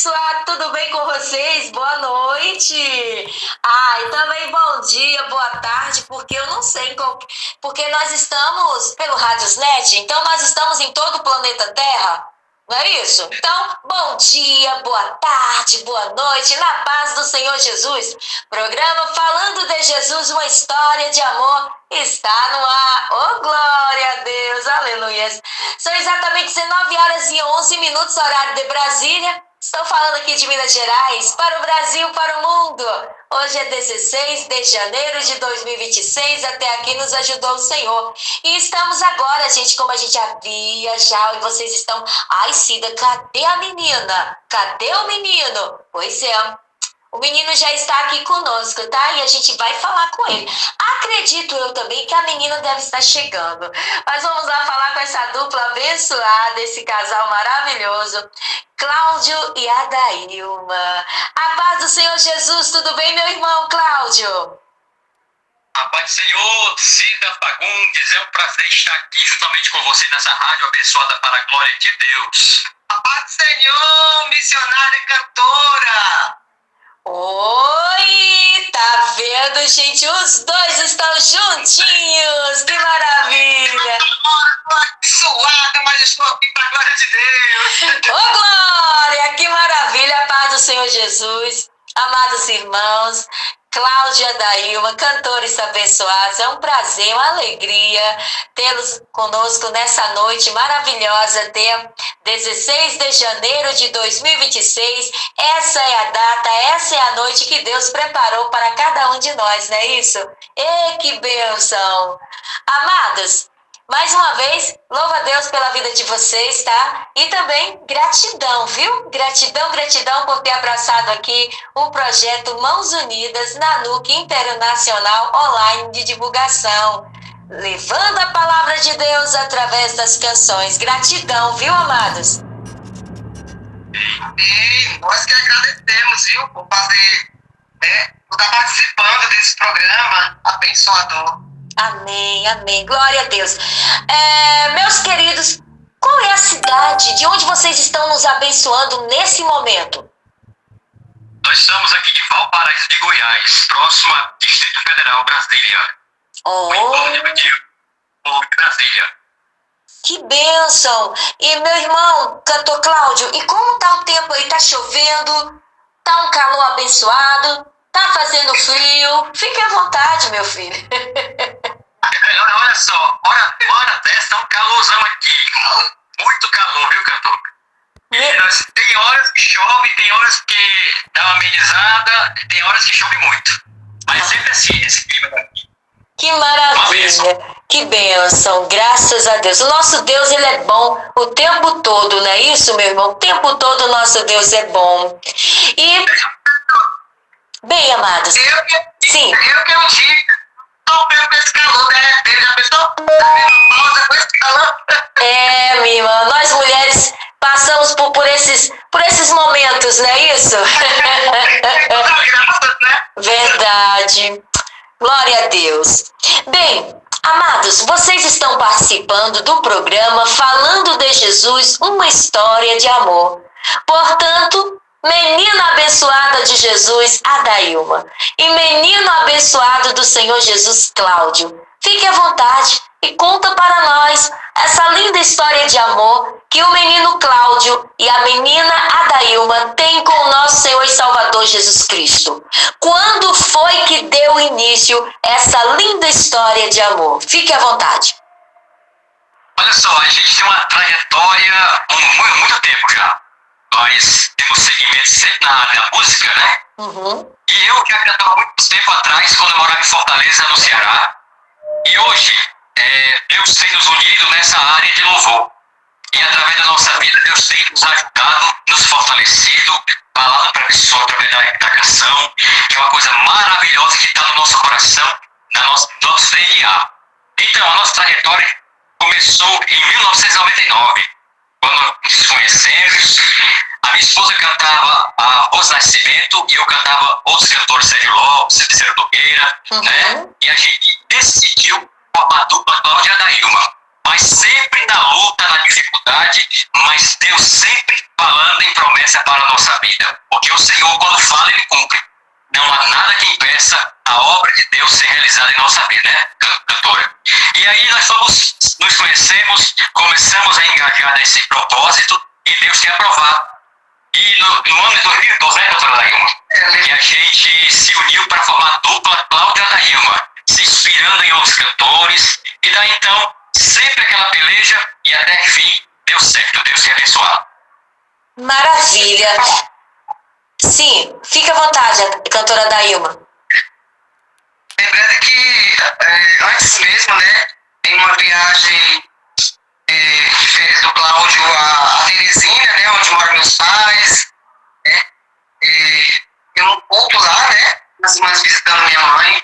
abençoado, tudo bem com vocês? Boa noite. E também bom dia, boa tarde, porque eu não sei porque nós estamos pelo Radiosnet, então nós estamos em todo o planeta Terra, não é isso? Então, bom dia, boa tarde, boa noite, na paz do Senhor Jesus. Programa Falando de Jesus, uma história de amor está no ar. Oh, glória a Deus, aleluia. São exatamente 19h11, horário de Brasília. Estou falando aqui de Minas Gerais, para o Brasil, para o mundo. Hoje é 16 de janeiro de 2026, até aqui nos ajudou o Senhor. E estamos agora, gente, como a gente havia já, e vocês estão... Ai, Cida, cadê a menina? Cadê o menino? Pois é, o menino já está aqui conosco, tá? E a gente vai falar com ele. Acredito eu também que a menina deve estar chegando. Mas vamos lá falar com essa dupla abençoada, esse casal maravilhoso, Cláudio e Adailma. A paz do Senhor Jesus, tudo bem, meu irmão Cláudio? A paz do Senhor, Cida Fagundes, é um prazer estar aqui juntamente com você nessa rádio abençoada para a glória de Deus. A paz do Senhor, missionária e cantora. Oi, tá vendo, gente? Os dois estão juntinhos, que maravilha! Estou abençoada, mas estou aqui para a glória de Deus. Ô, glória, que maravilha, a paz do Senhor Jesus, amados irmãos, Cláudia e Adailma, cantores abençoados, é um prazer, uma alegria tê-los conosco nessa noite maravilhosa, dia 16 de janeiro de 2026, essa é a data, essa é a noite que Deus preparou para cada um de nós, não é isso? E que bênção! Amados, mais uma vez, louvo a Deus pela vida de vocês, tá? E também gratidão, viu? Gratidão por ter abraçado aqui o projeto Mãos Unidas na NUC Internacional Online de Divulgação, levando a palavra de Deus através das canções. Gratidão, viu, amados? E nós que agradecemos, viu, por por estar participando desse programa abençoador. Amém, amém. Glória a Deus. Meus queridos, qual é a cidade de onde vocês estão nos abençoando nesse momento? Nós estamos aqui de Valparaíso de Goiás, próximo ao Distrito Federal, Brasília. De Brasília. Que bênção! E meu irmão, cantor Cláudio, e como tá o tempo aí? Tá chovendo? Tá um calor abençoado? Tá fazendo frio? Fique à vontade, meu filho. Olha só, hora dessa, um calorzão aqui. Muito calor, viu, cantor? Tem horas que chove, tem horas que dá uma amenizada, tem horas que chove muito. Mas sempre assim, esse clima daqui. Que maravilha, que bênção, graças a Deus. O nosso Deus, ele é bom o tempo todo, não é isso, meu irmão? O tempo todo o nosso Deus é bom. E, bem, amados, sim. Eu que não digo, estou vendo com esse calor, né? Ele já pensou? Pausa com esse calor. Minha irmã, nós mulheres passamos por esses momentos, não é isso? Verdade. Glória a Deus. Bem, amados, vocês estão participando do programa Falando de Jesus, uma história de amor. Portanto, menina abençoada de Jesus, Adailma, e menino abençoado do Senhor Jesus, Cláudio, fique à vontade e conta para nós essa linda história de amor que o menino Cláudio e a menina Adailma têm com o nosso Senhor e Salvador Jesus Cristo. Quando foi que deu início essa linda história de amor? Fique à vontade. Olha só, a gente tem uma trajetória há muito tempo já. Nós temos segmento sempre na área da música, né? Uhum. E eu já cantava muito tempo atrás, quando eu morava em Fortaleza, no Ceará. E hoje, Deus tem nos unido nessa área de louvor. E através da nossa vida, Deus tem nos ajudado, nos fortalecido, falado para a pessoa através da canção, que é uma coisa maravilhosa que está no nosso coração, no nosso DNA. Então, a nossa trajetória começou em 1999, quando nos conhecemos. A minha esposa cantava a Rose Nascimento e eu cantava outros cantores, Sérgio Lopes, Cícero Nogueira, né? E a gente decidiu formar a dupla Cláudia e Adailma. mas sempre na luta, na dificuldade, mas Deus sempre falando em promessa para a nossa vida. Porque o Senhor, quando fala, Ele cumpre. Não há nada que impeça a obra de Deus ser realizada em nossa vida, né, cantora? E aí nós nos conhecemos, começamos a engajar nesse propósito e Deus tem aprovado. E no ano de 2012, né, doutora Dailma? Que a gente se uniu para formar a dupla Cláudia Dailma, se inspirando em outros cantores. E daí então, sempre aquela peleja e até que fim deu certo, Deus tem abençoado. Maravilha. Sim, fique à vontade, cantora Dailma. Lembrando que antes mesmo, né, em uma viagem de férias do Cláudio a Teresina, né, onde moram meus pais, né, tem um culto lá, né, as irmãs visitando minha mãe.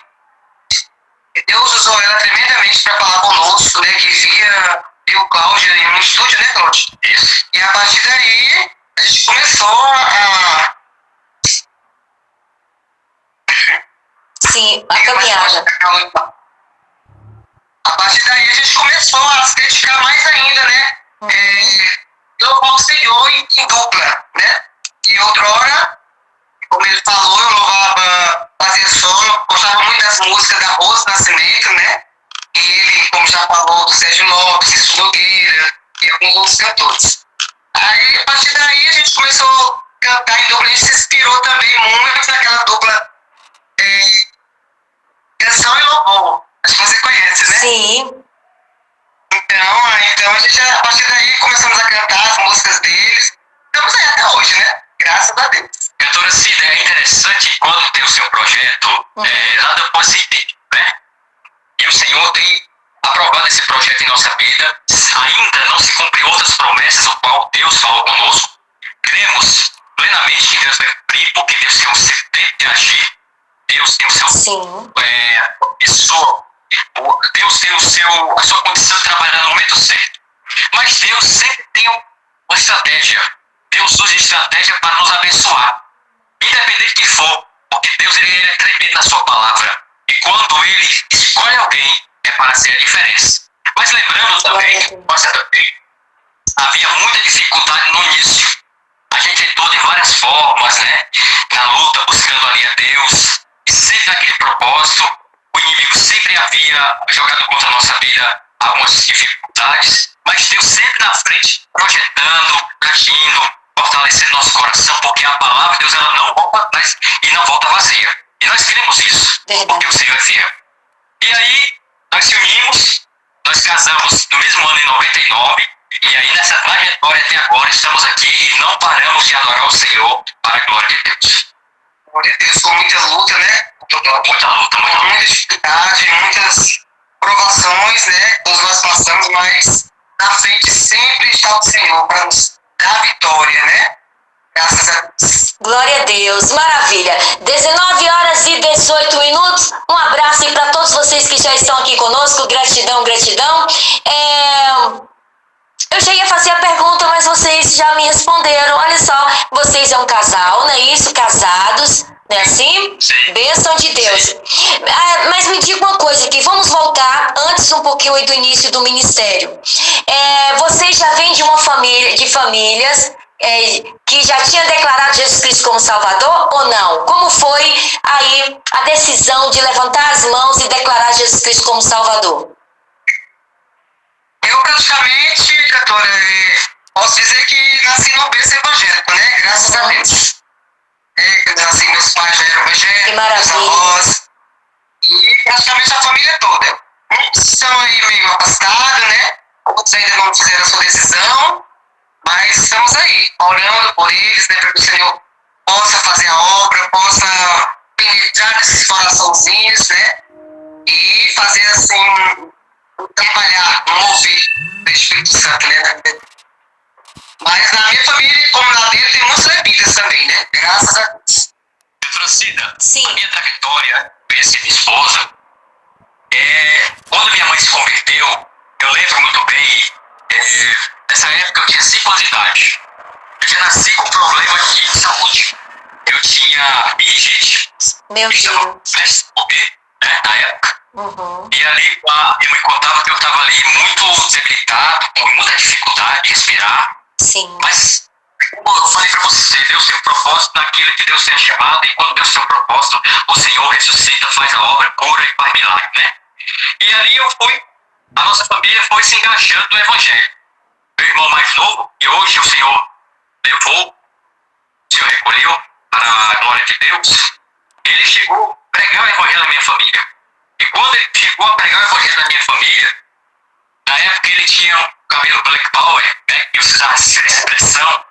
E Deus usou ela tremendamente para falar conosco, né, que via o Cláudio em um estúdio, né, Cláudio? Isso. E a partir daí, a gente começou Sim, a caminhada. A partir daí a gente começou a se dedicar mais ainda, né? Louvar o Senhor em dupla, né? E outrora, como ele falou, eu louvava, fazia solo, gostava muito das músicas da Rose Nascimento, né? E ele, como já falou, do Sérgio Lopes, Cício Nogueira e alguns outros cantores. Aí, a partir daí, a gente começou a cantar em dupla, a gente se inspirou também muito naquela dupla canção e louvor. Acho que você conhece, né? Sim. Então a gente, a partir daí, começamos a cantar as músicas deles. Estamos aí até hoje, né? Graças a Deus. Cantora Cida, é interessante quando tem o seu projeto, nada pode se ter, né? E o Senhor tem aprovado esse projeto em nossa vida. Ainda não se cumpriu outras promessas, o qual Deus falou conosco. Cremos plenamente que Deus vai cumprir, porque Deus tem o seu tempo de agir. Deus tem o seu Deus tem a sua condição de trabalhar no momento certo. Mas Deus sempre tem uma estratégia. Deus usa estratégia para nos abençoar. Independente de que for, porque Deus ele é tremendo na sua palavra. E quando Ele escolhe alguém, é para ser a diferença. Mas lembrando também que havia muita dificuldade no início. A gente entrou de várias formas, né? Na luta, buscando ali a Deus. E sempre naquele propósito, o inimigo sempre havia jogado contra a nossa vida algumas dificuldades, mas Deus sempre na frente, projetando, agindo, fortalecendo nosso coração, porque a palavra de Deus ela não volta atrás e não volta vazia. E nós queremos isso, porque o Senhor é fiel. E aí, nós se unimos, nós casamos no mesmo ano, em 99, e aí nessa trajetória até agora estamos aqui e não paramos de adorar o Senhor para a glória de Deus. Glória a Deus, com muita luta, né? Muita dificuldade, muitas provações, né? Todos nós passamos, mas na frente sempre está o Senhor para nos dar vitória, né? Graças a Deus. Glória a Deus, maravilha. 19 horas e 18 minutos. Um abraço aí para todos vocês que já estão aqui conosco. Gratidão, gratidão. Eu já ia fazer a pergunta, mas vocês já me responderam. Olha só, vocês é um casal, não é isso? Casados, não é assim? Sim. Bênção de Deus. Mas me diga uma coisa aqui, vamos voltar antes um pouquinho aí do início do ministério. Vocês já vêm de uma família, de famílias que já tinha declarado Jesus Cristo como Salvador ou não? Como foi aí a decisão de levantar as mãos e declarar Jesus Cristo como Salvador? Eu praticamente, cantora, posso dizer que nasci no berço evangélico, né? Graças a Deus. Assim, meus pais já eram evangélicos, meus avós, e praticamente a família toda. Muitos são aí meio afastados, né? Outros ainda não fizeram a sua decisão, mas estamos aí, orando por eles, né? Para que o Senhor possa fazer a obra, possa penetrar nesses coraçãozinhos, né? E fazer assim, trabalhar, mover o Espírito Santo, né? Mas na minha família, como na dele, tem muitos levitas também, né? Graças a Deus. Francina, Sim. A minha trajetória, conheci minha esposa, quando minha mãe se converteu, eu lembro muito bem, nessa época eu tinha 5 anos de idade. Eu já nasci com problema de saúde. Eu tinha meningite. Meu Deus. Prestes a morrer. né, na época. Uhum. E ali eu me contava que eu estava ali muito debilitado, com muita dificuldade de respirar. Sim. Mas, como eu falei para você, Deus tem um propósito naquilo que Deus tem chamado, e quando Deus tem um propósito, o Senhor ressuscita, faz a obra, cura e faz milagre, né? E ali a nossa família foi se engajando no Evangelho. Meu irmão mais novo, e hoje o Senhor recolheu para a glória de Deus, ele chegou a pregar o Evangelho na minha família. E quando ele chegou a pregar o Evangelho na minha família, na época ele tinha um cabelo black power, né, que usava essa expressão,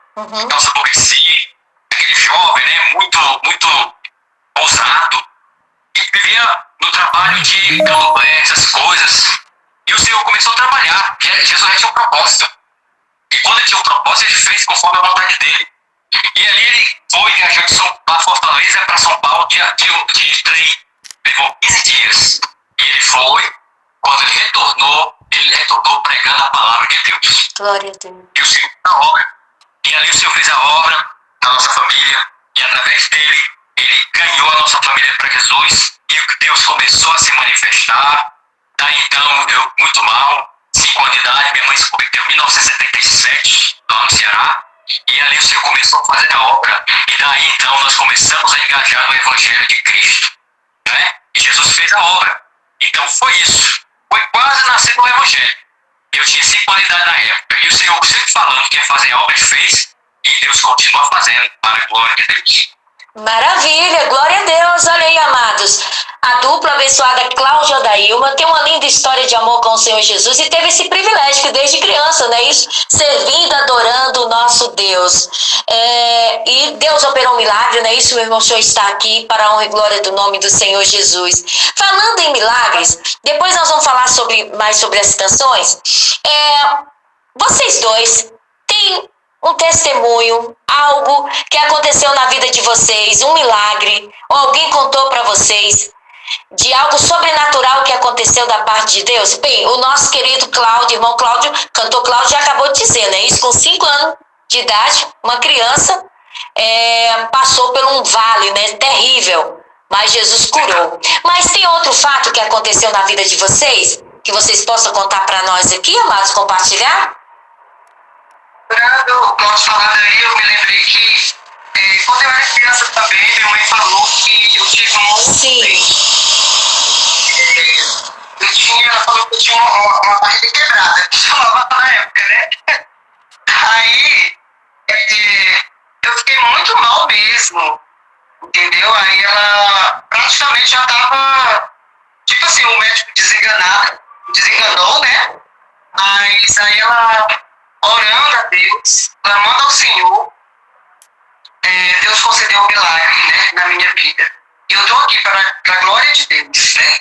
calça burrici, aquele jovem, né, muito ousado, e vivia no trabalho de candomblé, essas coisas. E o Senhor começou a trabalhar, Jesus já tinha um propósito. E quando ele tinha um propósito, ele fez conforme a vontade dele. E ali ele foi viajar de Fortaleza para São Paulo de trem. Levou 15 dias. E ele foi, quando ele retornou pregando a palavra de Deus. Glória a Deus. E o Senhor fez a obra. E ali o Senhor fez a obra na nossa família. E através dele, ele ganhou a nossa família para Jesus. E Deus começou a se manifestar. Daí então, eu muito mal, 5 anos de idade, minha mãe se converteu em 1977, lá no Ceará. E ali o Senhor começou a fazer a obra. E daí então nós começamos a engajar no Evangelho de Cristo, né? E Jesus fez a obra. Então foi isso. Foi quase nascendo o Evangelho. Eu tinha 5 anos de idade na época. E o Senhor sempre falando que ia fazer a obra, ele fez. E Deus continua fazendo, para a glória de Deus. Maravilha, glória a Deus. Olha aí, amados, a dupla abençoada Cláudia Dailma tem uma linda história de amor com o Senhor Jesus e teve esse privilégio que desde criança, né, isso, servindo, adorando o nosso Deus. E Deus operou um milagre, né, isso, meu irmão, o Senhor está aqui para a honra e glória do nome do Senhor Jesus. Falando em milagres, depois nós vamos falar mais sobre as canções. Vocês dois têm um testemunho, algo que aconteceu na vida de vocês, um milagre, ou alguém contou para vocês de algo sobrenatural que aconteceu da parte de Deus? Bem, o nosso querido Cláudio, irmão Cláudio, cantor Cláudio, já acabou de dizer, né? Isso com 5 anos de idade, uma criança passou por um vale, né? Terrível, mas Jesus curou. Mas tem outro fato que aconteceu na vida de vocês, que vocês possam contar para nós aqui, amados, compartilhar? Quando o Cláudio falando aí, eu me lembrei que quando eu era criança também, minha mãe falou que eu tive um Sim. Ela falou que eu tinha uma barriga quebrada, que chamava na época, né? Aí eu fiquei muito mal mesmo, entendeu? Aí ela praticamente já tava, tipo assim, o médico desenganou, né? Mas aí ela, orando a Deus, clamando ao Senhor, Deus concedeu um milagre, né, na minha vida. E eu estou aqui para a glória de Deus, né?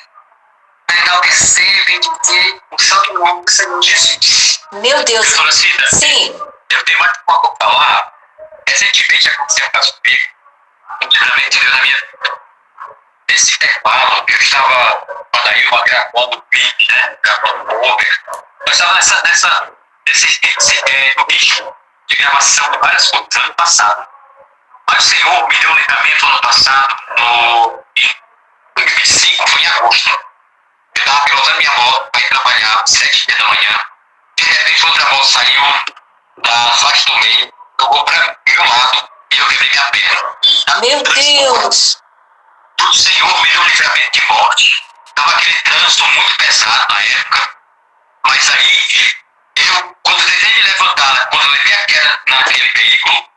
Para enaltecer, bendizer o santo nome do Senhor Jesus. Meu Deus. Doutora Cida, Sim. eu tenho mais uma coisa para falar. Recentemente aconteceu um caso comigo, um livramento de Deus na minha vida. Nesse intervalo, eu estava com a Dailma gravando vídeo, né? Gravando cover. Eu estava no ritmo de gravação de várias coisas ano passado. Mas o Senhor me deu um livramento ano passado, em 2025, foi em agosto. Eu estava pilotando minha moto para ir trabalhar às 7h30 da manhã. De repente, outra moto saiu da faixa do meio, jogou para meu lado e eu quebrei minha perna. Meu Deus! O Senhor me deu um livramento de morte. Estava aquele trânsito muito pesado na época. Mas aí, quando eu tentei me levantar, quando eu levei a queda naquele veículo,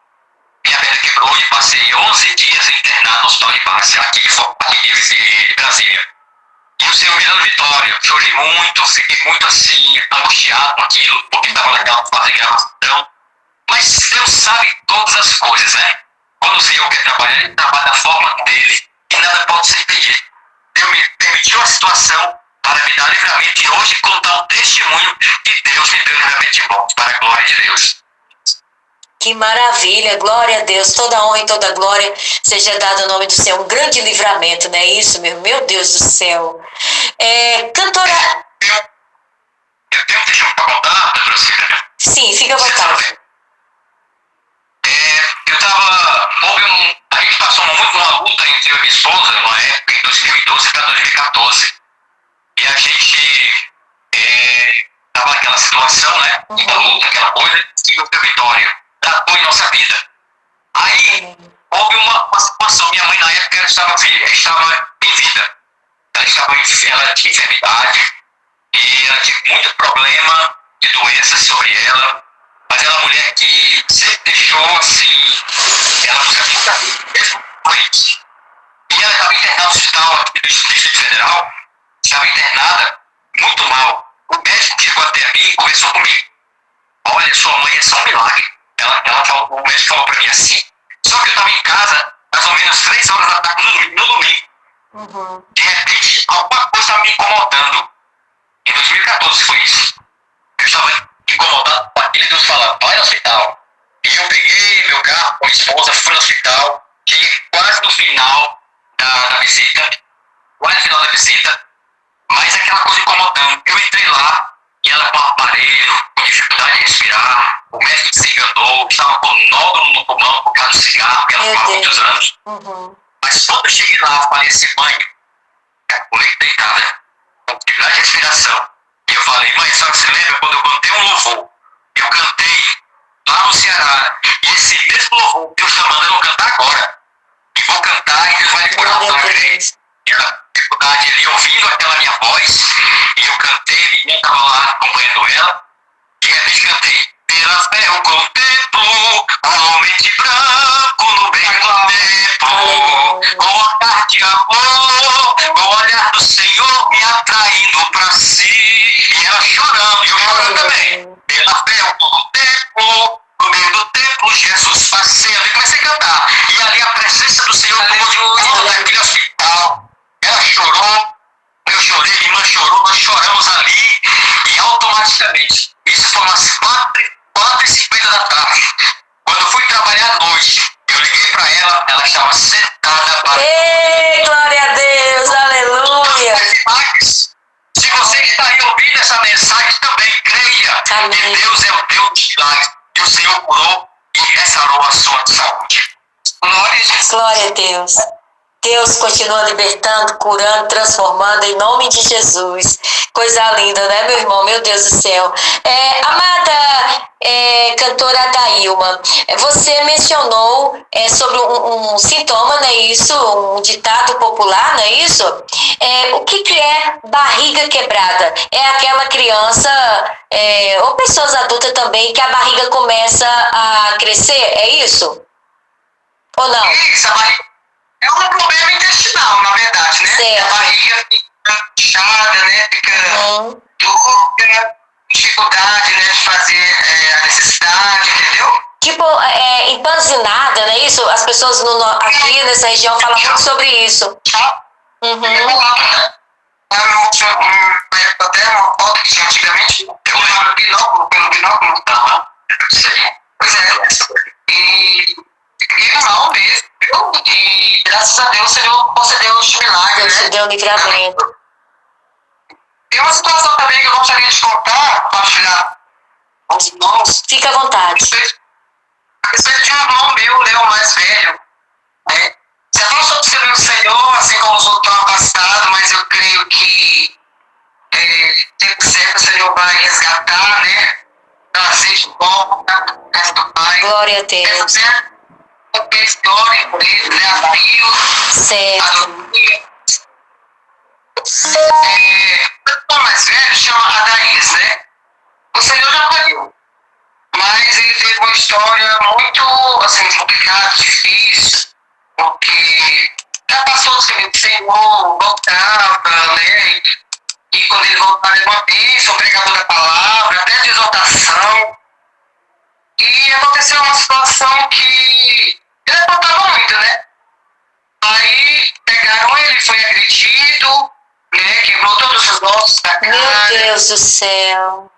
minha perna quebrou e passei 11 dias internado no hospital de base, aqui de Brasília. E o Senhor me dando vitória. Chorei muito, fiquei muito assim, angustiado com aquilo, porque estava naquela fase de gravação. Mas Deus sabe todas as coisas, né? Quando o Senhor quer trabalhar, ele trabalha da forma dele e nada pode ser impedido. Deus me permitiu a situação para me dar livramento e hoje contar um testemunho que Deus me deu livramento de bom, para a glória de Deus. Que maravilha, glória a Deus, toda honra e toda glória seja dada ao nome do Senhor, um grande livramento, não é isso, meu Deus do céu. Cantora... Eu tenho um testemunho para contar, doutora Cida? Sim, fica à vontade. A gente passou muito uma luta entre eu e minha esposa, numa época, em 2012 para 2014. E a gente estava naquela situação, né? Da luta, aquela coisa, e houve a vitória. Tratou em nossa vida. Aí, houve uma situação. Minha mãe, na época, ela estava em vida. Ela tinha enfermidade e ela tinha muito problema de doenças sobre ela. Mas ela é uma mulher que sempre deixou, assim, ela busca muita vida, mesmo doente. E ela estava internada no hospital aqui do Distrito Federal, estava internada muito mal. O médico chegou até mim e conversou comigo. Olha, sua mãe é só um milagre. O médico falou para mim assim. Só que eu estava em casa, mais ou menos 3 horas da tarde no domingo. De repente, alguma coisa estava me incomodando. Em 2014 foi isso. Eu estava incomodado com aquele Deus falando, vai no hospital. E eu peguei meu carro com minha esposa, fui no hospital, cheguei quase no final da visita, mas aquela coisa incomodando. Eu entrei lá e ela com um aparelho, com dificuldade de respirar, o médico desenganou, estava com nódulo no pulmão por causa do cigarro, que ela fumava há muitos anos. Mas quando eu cheguei lá, falei esse banho, o leite deitada, com dificuldade de respiração. E eu falei, mãe, só que você lembra quando eu cantei um louvor? Eu cantei lá no Ceará, e esse mesmo louvor, Deus está mandando eu cantar agora. E vou cantar e Deus vai me curar. E a dificuldade ali, ouvindo aquela minha voz, e eu cantei, e eu estava lá acompanhando ela, e de repente cantei. Pela fé eu contemplo um homem de branco no meio do tempo, com o olhar de amor, com o olhar do Senhor me atraindo pra si. E ela chorando, e eu chorando também. Pela fé eu contemplo no meio do templo Jesus passeando. E comecei a cantar. E ali a presença do Senhor tomou naquele hospital. Ela chorou, eu chorei, minha irmã chorou, nós choramos ali. E automaticamente, isso foi umas 4h50 da tarde. Quando eu fui trabalhar à noite, eu liguei para ela, ela estava sentada para... Ei, glória a Deus, aleluia. Se você que está aí ouvindo essa mensagem, também creia. Amém. Que Deus é o Deus de milagres. E o Senhor curou e restaurou a sua saúde. Glória a Deus. Deus continua libertando, curando, transformando em nome de Jesus. Coisa linda, né, meu irmão? Meu Deus do céu. Amada cantora Adailma, você mencionou sobre um sintoma, não é isso? Um ditado popular, não é isso? O que é barriga quebrada? É aquela criança, ou pessoas adultas também, que a barriga começa a crescer, é isso? Ou não? Isso, a barriga é um problema intestinal, na verdade, né? Certo. A barriga fica inchada, né? Fica dura, dificuldade, né, de fazer a necessidade, entendeu? Tipo, empanzinada, não é isso? As pessoas aqui nessa região falam muito sobre isso. Até uma foto que tinha antigamente, eu lembro pelo binóculo. Pois é. E fiquei mal mesmo, viu? E graças a Deus o Senhor concedeu os milagres. Deus deu livramento. Tem uma situação também que eu gostaria de contar, compartilhar com os irmãos. Fica à vontade. A respeito de um irmão meu, né, o mais velho, né? Você falou sobre o serviço do Senhor, assim como os outros estão afastados, mas eu creio que tempo certo o Senhor vai resgatar, né? Trazer de volta para a casa do Pai. Glória a Deus. Tempo certo, porque a história por ele, né? A Daíl, Certo. a Dominha. O irmão mais velho chama Adaís, né? O Senhor já pariu. Mas ele teve uma história muito, assim, complicada, difícil, porque já passou do Senhor, voltava, né? E quando ele voltava, ele uma bênção, pregador da palavra, até de exortação. E aconteceu uma situação que ele apontava muito, né? Aí pegaram ele, foi agredido, né? Quebrou todos os ossos da cara. Meu Deus do céu.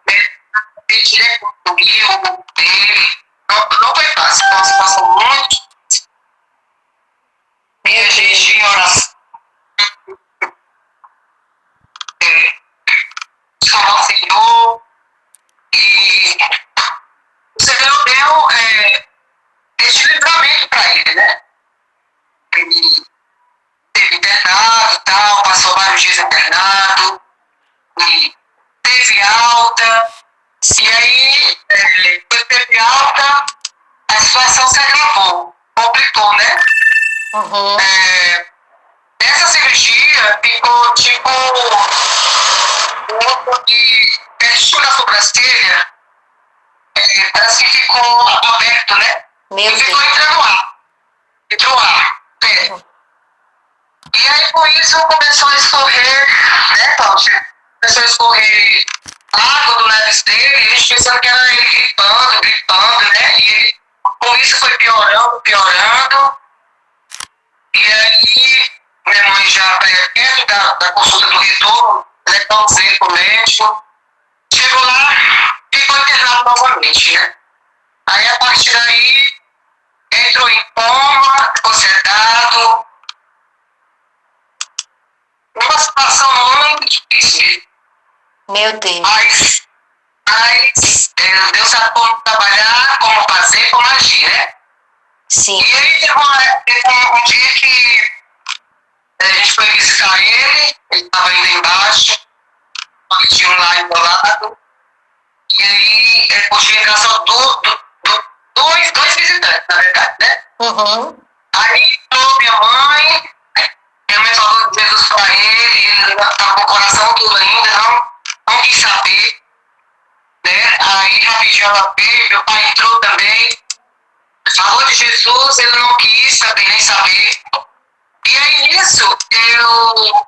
Ele reconstruiu dele. Não foi fácil, foi uma situação muito. E a gente em oração. Chamar o Senhor. E o Senhor deu esse livramento para ele, né? Ele teve internado e Uhum. Essa cirurgia ficou tipo um osso que pertinho da sobrancelha, parece que ficou aberto, né? Meu E ficou Deus. entrando ar. Entrou ar. E aí com isso começou a escorrer, né, Cláudia? Começou a escorrer água do nariz dele, eles pensando que era ele gripando, né? E ele, com isso foi piorando. E aí, minha mãe já perto da consulta do retorno, levar o Zé pro médico. Chegou lá, ficou internado novamente, né? Aí a partir daí, entrou em coma, ficou sedado. Uma situação muito difícil. Meu Deus. Mas Deus sabe como trabalhar, como fazer, como agir, né? Sim. E aí teve um dia que a gente foi visitar ele estava ainda embaixo, tinha um lá embolado, e aí podia entrar só dois visitantes, na verdade, né? Uhum. Aí entrou minha mãe falou de Jesus pra ele estava com o coração duro ainda, não quis saber, né? Aí rapidinho ela veio, meu pai entrou também, falou de Jesus, ele não quis saber, nem saber. E aí nisso, eu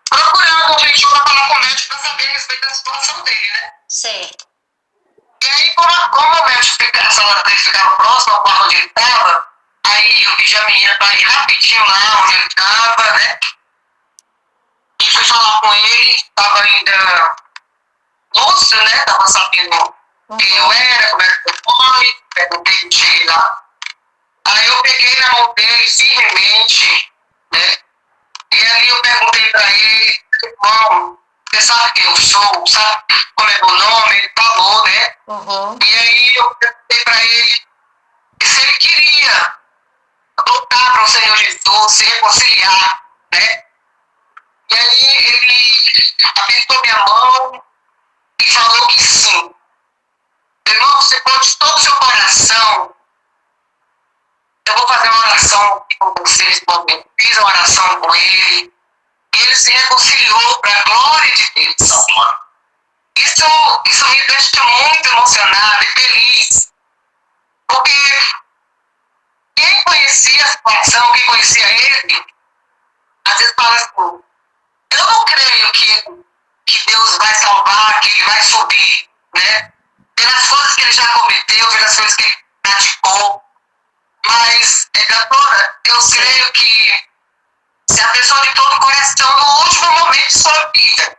procurando um jeitinho pra falar com o médico pra saber a respeito da situação dele, né? Certo. E aí, como o médico a sala dele ficava próximo ao quarto onde ele estava, aí eu pedi a menina pra ir rapidinho lá onde ele estava, né? E fui falar com ele, estava ainda lúcido, né? Tava sabendo quem eu era, como era que eu fui, perguntei que cheguei lá. Aí eu peguei na mão dele firmemente, né? E aí eu perguntei pra ele, irmão, você sabe quem eu sou, sabe como é meu nome? Ele falou, né? Uhum. E aí eu perguntei pra ele se ele queria voltar para o Senhor Jesus, se reconciliar, né? E aí ele apertou minha mão e falou que sim. Irmão, você pode de todo o seu coração. Eu vou fazer uma oração com você nesse momento. Fiz uma oração com ele. E ele se reconciliou para a glória de Deus. Isso me deixa muito emocionado e feliz. Porque quem conhecia a situação, quem conhecia ele, às vezes fala assim, eu não creio que Deus vai salvar, que ele vai subir, né? Pelas coisas que ele já cometeu, pelas coisas que ele praticou. Mas, doutora, eu creio que se a pessoa de todo o coração, no último momento de sua vida,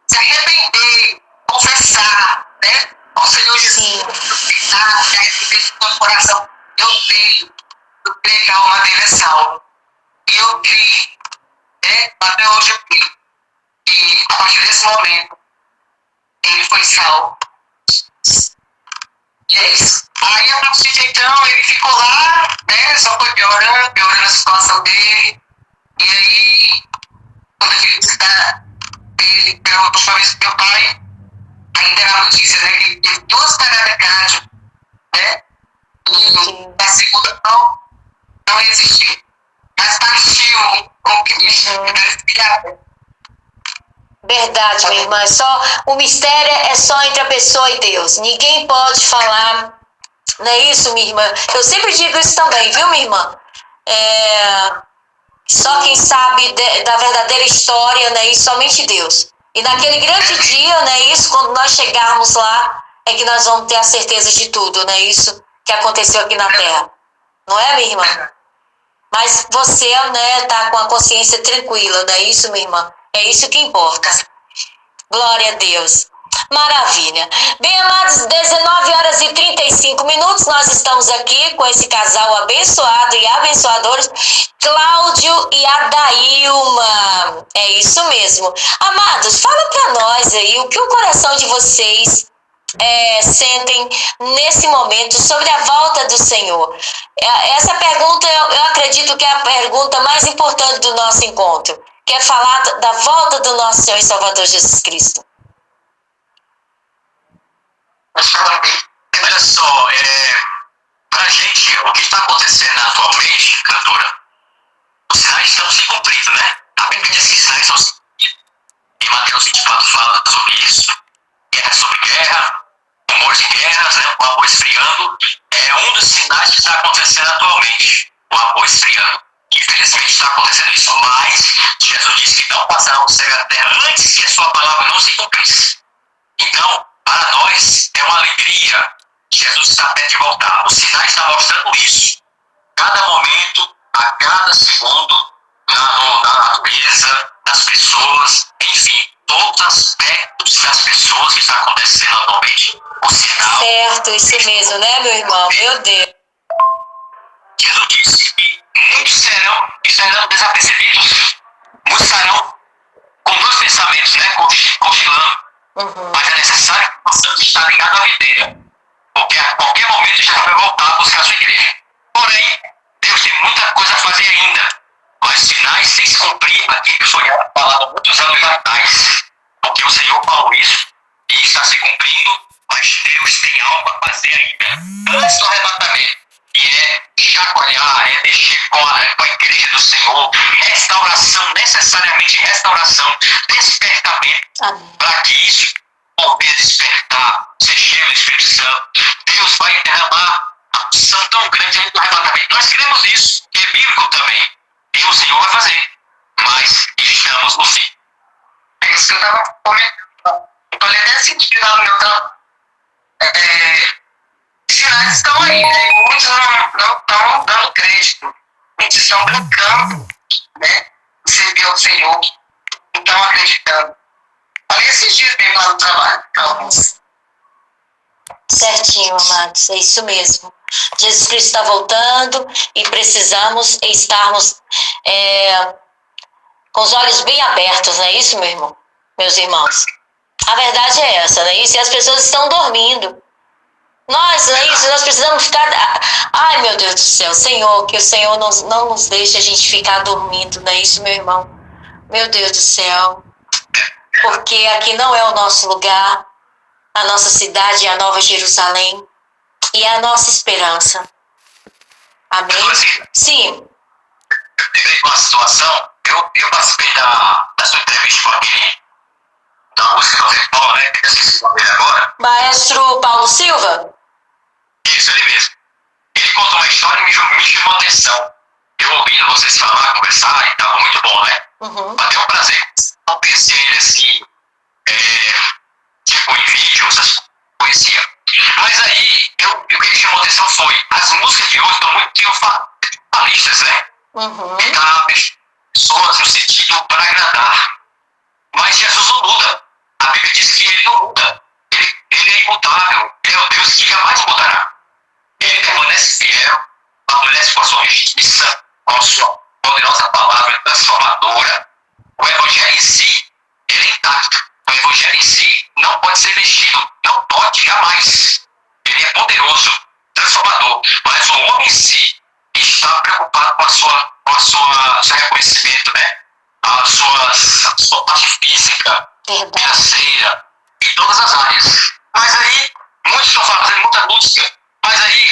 se arrepender, confessar, né? Ao Senhor Jesus, se arrepender de todo o coração, eu creio que a alma dele é salva. E eu creio, né? Até hoje eu creio que a partir desse momento ele foi salvo. E é isso. Aí a partir de então ele ficou lá, né? Só foi piorando a situação dele. E aí, quando eu fui visitar ele, perguntou pra vez pro meu pai, ainda era a notícia, né? Que ele teve 2 paradas de cardio, né? E a segunda não resistiu. Mas partiu com Cristo. Verdade, minha irmã. O mistério é só entre a pessoa e Deus. Ninguém pode falar. Não é isso, minha irmã? Eu sempre digo isso também, viu, minha irmã? Só quem sabe da verdadeira história, né? E somente Deus. E naquele grande dia, né? Isso, quando nós chegarmos lá, é que nós vamos ter a certeza de tudo, né? Isso que aconteceu aqui na Terra. Não é, minha irmã? Mas você, né, tá com a consciência tranquila, não é isso, minha irmã? É isso que importa. Glória a Deus. Maravilha. Bem, amados, 19h35, nós estamos aqui com esse casal abençoado e abençoadores, Cláudio e Adailma. É isso mesmo. Amados, fala para nós aí o que o coração de vocês sentem nesse momento sobre a volta do Senhor. Essa pergunta, eu acredito que é a pergunta mais importante do nosso encontro, que é falar da volta do nosso Senhor e Salvador Jesus Cristo. Olha só, pra gente, o que está acontecendo atualmente, cantora, os sinais estão se cumprindo, né? A Bíblia diz que os sinais estão se cumprindo. E Mateus 24 fala sobre isso. Guerra sobre guerra, rumores de guerras, né? O amor esfriando. É um dos sinais que está acontecendo atualmente. O amor esfriando. Infelizmente está acontecendo isso. Mas Jesus disse que não passará o céu e a terra antes que a sua palavra não se cumprisse. Então, para nós, é uma alegria. Jesus está perto de voltar. Os sinais estão mostrando isso. Cada momento, a cada segundo, na natureza, nas pessoas, enfim, todos os aspectos das pessoas que está acontecendo atualmente. O sinal. Certo, isso mesmo, né, meu irmão? Meu Deus. Jesus disse que muitos serão desapercebidos. Muitos estarão com dois pensamentos, né? Cochilando. Mas é necessário que possamos estar ligados à videira. Porque a qualquer momento Jesus vai voltar a buscar a sua igreja. Porém, Deus tem muita coisa a fazer ainda. Mas sinais têm que se cumprir aquilo que foi falado muitos anos atrás. Porque o Senhor falou isso. E está se cumprindo, mas Deus tem algo a fazer ainda. Antes do arrebatamento. E é chacoalhar, é mexer com a igreja do Senhor. Restauração, necessariamente restauração, despertamento. Para que isso poder despertar, ser cheio do Espírito Santo. Deus vai derramar a unção tão grande aí do arrebatamento. Nós queremos isso, que é bíblico também. E o Senhor vai fazer. Mas estamos no fim. É isso que eu estava comentando. Eu falei até sentido lá no meu trabalho. Sinais estão aí, né? Muitos não estão dando crédito. Muitos estão brincando, né? De servir ao Senhor. Não estão acreditando. Falei esses dias mesmo lá no trabalho. Então, Certinho, amados, é isso mesmo. Jesus Cristo está voltando e precisamos estarmos com os olhos bem abertos, não é isso, meu irmão? Meus irmãos. A verdade é essa, não é isso? E as pessoas estão dormindo. Nós, não é isso? Nós precisamos ficar... Ai, meu Deus do céu, Senhor, que o Senhor não nos deixe a gente ficar dormindo, não é isso, meu irmão? Meu Deus do céu. Porque aqui não é o nosso lugar. A nossa cidade é a Nova Jerusalém. E é a nossa esperança. Amém? Sim. Eu tive uma situação, eu participei da sua entrevista com aquele da música do Repó, né? Que eu esqueci o nome dele agora. Maestro Paulo Silva? Isso, ele mesmo. Ele contou uma história e me chamou a atenção. Eu ouvindo vocês falar, conversar e tal, muito bom, né? Até um prazer não conhecer ele assim, tipo em vídeo, essas coisas, conhecia. Mas aí, o que ele chamou a atenção foi, as músicas de hoje estão muito triunfalistas, né? Pessoas no sentido para agradar. Mas Jesus não muda. A Bíblia diz que ele não muda. Ele é imutável. Ele é o Deus que jamais mudará. Ele permanece fiel, permanece com a sua justiça, com a sua poderosa palavra transformadora. O Evangelho em si, ele é intacto. O Evangelho em si não pode ser mexido. Não pode, jamais. Ele é poderoso, transformador. Mas o homem em si está preocupado com a sua seu reconhecimento, né? A sua parte física, financeira, em todas as áreas. Mas aí, muitos estão fazendo muita música, mas aí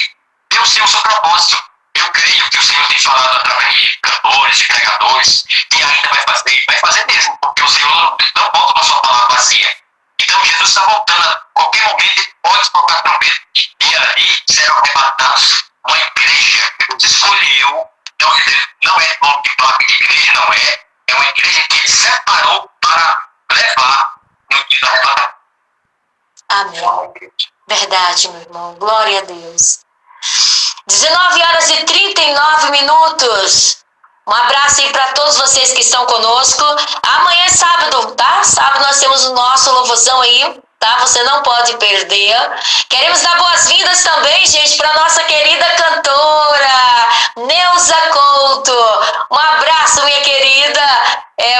Deus tem o seu propósito. Eu creio que o Senhor tem falado através de cantores, de pregadores, e ainda vai fazer mesmo, porque o Senhor não volta com a sua palavra vazia. Então Jesus está voltando, a qualquer momento ele pode tocar trombeta, e ali serão arrebatados uma igreja que Deus escolheu. Não é nome de placa de igreja, não é. É uma igreja que ele separou para levar no dia do arrebatamento. Amém. Verdade, meu irmão. Glória a Deus. 19h39. Um abraço aí para todos vocês que estão conosco. Amanhã é sábado, tá? Sábado nós temos o nosso louvorzão aí, tá? Você não pode perder. Queremos dar boas-vindas também, gente, para nossa querida cantora Neuza Couto. Um abraço, minha querida.